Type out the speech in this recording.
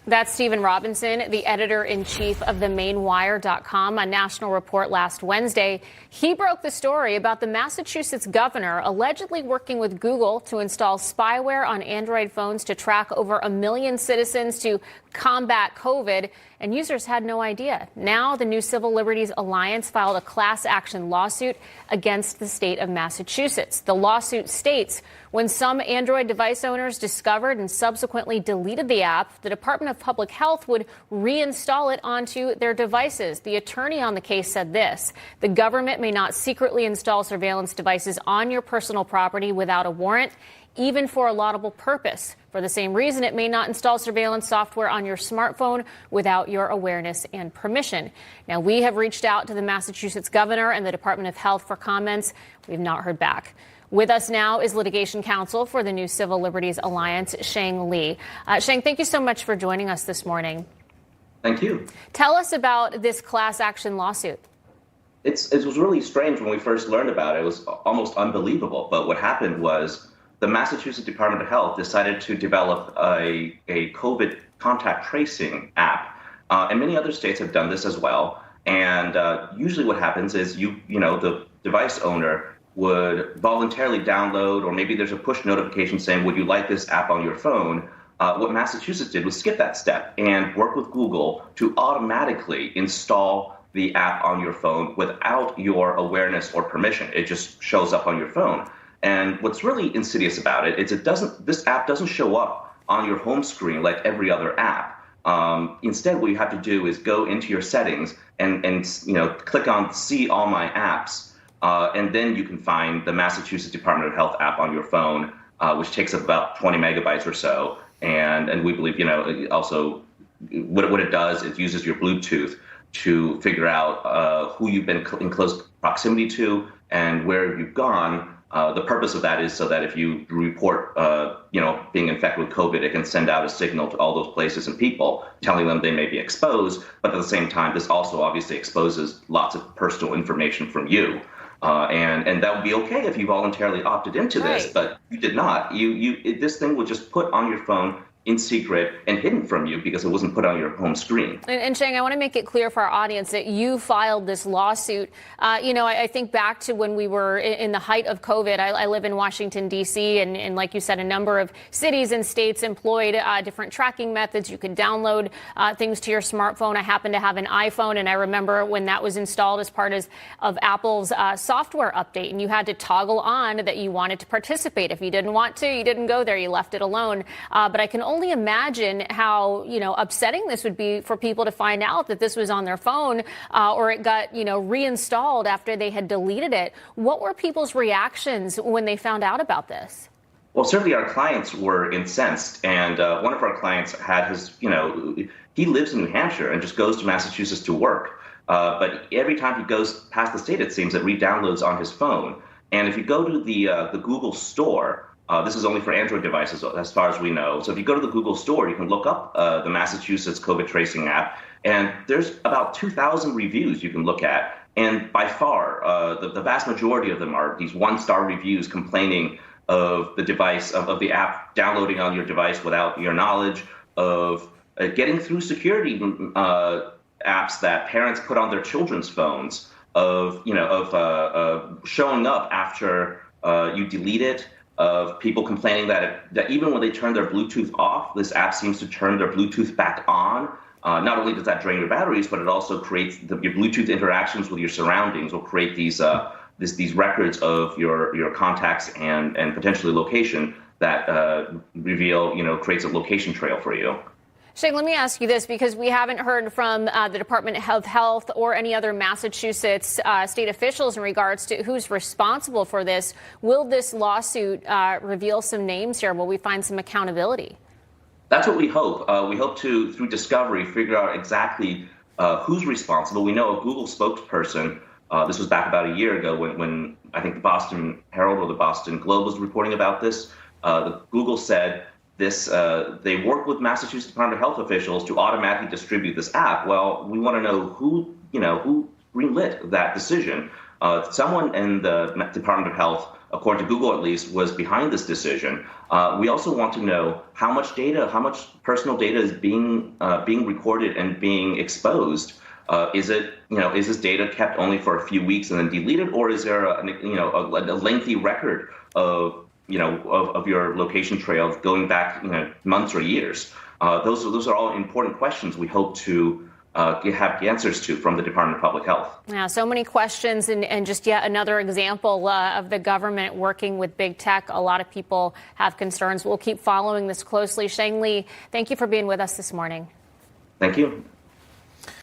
That's Stephen Robinson, the editor-in-chief of themainwire.com. On National Report last Wednesday, he broke the story about the Massachusetts governor allegedly working with Google to install spyware on Android phones to track over 1 million citizens to combat COVID, and users had no idea. Now, the new Civil Liberties Alliance filed a class action lawsuit against the state of Massachusetts. The lawsuit states when some Android device owners discovered and subsequently deleted the app, the Department of Public Health would reinstall it onto their devices. The attorney on the case said this: the government may not secretly install surveillance devices on your personal property without a warrant, even for a laudable purpose. For the same reason, it may not install surveillance software on your smartphone without your awareness and permission. Now, we have reached out to the Massachusetts governor and the Department of Health for comments. We've not heard back. With us now is litigation counsel for the new Civil Liberties Alliance, Sheng Li. Sheng, thank you so much for joining us this morning. Thank you. Tell us about this class action lawsuit. It was really strange when we first learned about it. It was almost unbelievable. But what happened was the Massachusetts Department of Health decided to develop a COVID contact tracing app. And many other states have done this as well. And usually what happens is the device owner would voluntarily download, or maybe there's a push notification saying, would you like this app on your phone? What Massachusetts did was skip that step and work with Google to automatically install the app on your phone without your awareness or permission. It just shows up on your phone. And what's really insidious about it is this app doesn't show up on your home screen like every other app. Instead, what you have to do is go into your settings and click on See All My Apps. And then you can find the Massachusetts Department of Health app on your phone, which takes up about 20 megabytes or so. And we believe, also what it does, it uses your Bluetooth to figure out who you've been in close proximity to and where you've gone. The purpose of that is so that if you report, being infected with COVID, it can send out a signal to all those places and people, telling them they may be exposed. But at the same time, this also obviously exposes lots of personal information from you. And that would be okay if you voluntarily opted into this, right. But you did not. This thing would just put on your phone in secret and hidden from you because it wasn't put on your home screen. And Sheng, I want to make it clear for our audience that you filed this lawsuit. I think back to when we were in the height of COVID. I live in Washington, D.C., and like you said, a number of cities and states employed different tracking methods. You could download things to your smartphone. I happen to have an iPhone, and I remember when that was installed as part of Apple's software update, and you had to toggle on that you wanted to participate. If you didn't want to, you didn't go there. You left it alone. But I can only imagine how, upsetting this would be for people to find out that this was on their phone or it got, reinstalled after they had deleted it. What were people's reactions when they found out about this? Well, certainly our clients were incensed. And one of our clients had he lives in New Hampshire and just goes to Massachusetts to work. But every time he goes past the state, it seems, it re-downloads on his phone. And if you go to the Google store, this is only for Android devices, as far as we know. So if you go to the Google store, you can look up the Massachusetts COVID tracing app, and there's about 2,000 reviews you can look at. And by far, the vast majority of them are these one-star reviews complaining of the device, of the app downloading on your device without your knowledge, of getting through security apps that parents put on their children's phones, of showing up after you delete it, of people complaining that even when they turn their Bluetooth off, this app seems to turn their Bluetooth back on. Not only does that drain your batteries, but it also creates your Bluetooth interactions with your surroundings will create these records of your contacts and potentially location that creates a location trail for you. Sheng, let me ask you this, because we haven't heard from the Department of Health or any other Massachusetts state officials in regards to who's responsible for this. Will this lawsuit reveal some names here? Will we find some accountability? That's what we hope. We hope to, through discovery, figure out exactly who's responsible. We know a Google spokesperson. This was back about a year ago when I think the Boston Herald or the Boston Globe was reporting about this. Google said they work with Massachusetts Department of Health officials to automatically distribute this app. Well, we want to know who greenlit that decision. Someone in the Department of Health, according to Google at least, was behind this decision. We also want to know how much data, how much personal data is being recorded and being exposed. Is this data kept only for a few weeks and then deleted, or is there a lengthy record of your location trail going back months or years? Those are all important questions we hope to have the answers to from the Department of Public Health. Yeah, so many questions and just yet another example of the government working with big tech. A lot of people have concerns. We'll keep following this closely. Sheng Li, thank you for being with us this morning. Thank you.